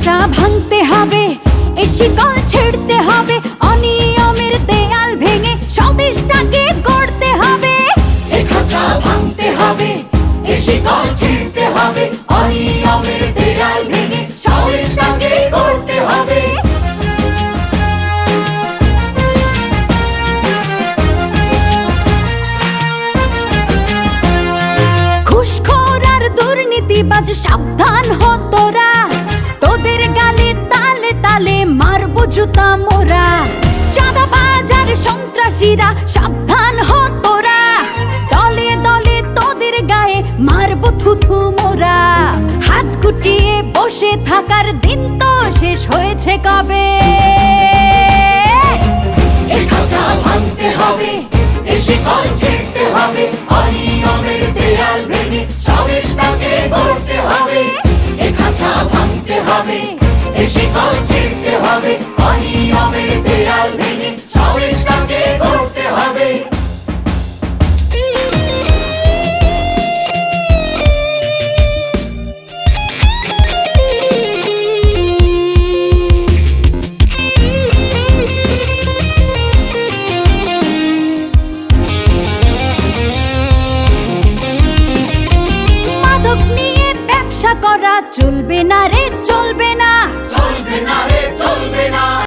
খাঁচা ভাঙতে হবে, এ শিকল ছিঁড়তে হবে, অনিয়মের দেয়াল ভেঙে স্বদেশটাকে গড়তে হবে। এ খাঁচা ভাঙতে হবে, এ শিকল ছিঁড়তে হবে, অনিয়মের দেয়াল ভেঙে স্বদেশটাকে গড়তে হবে। ঘুষখোর আর দুর্নীতিবাজ সাবধান হ তোরা, তোদের গালে তালে তালে মারবো জুতা মোরা। চাঁদাবাজ আর সন্ত্রাসীরা সাবধান হ তোরা, দলে দলে তোদের গায়ে মারবো থুথু মোরা। হাত গুটিয়ে বসে থাকার দিন তো শেষ হয়েছে কবে। এ খাঁচা ভাঙতে হবে, এ শিকল ছিঁড়তে হবে, অনিয়মের দেয়াল ভেঙে স্বদেশটাকে গড়তে হবে। এ খাঁচা ভাঙতে হবে, এ শিকল ছিঁড়তে হবে, অনিয়মের দেয়াল ভেঙে স্বদেশটাকে গড়তে হবে। মাদক নিয়ে ব্যবসা করা চলবে না রে, চলবে না। চলবে না রে, চলবে না।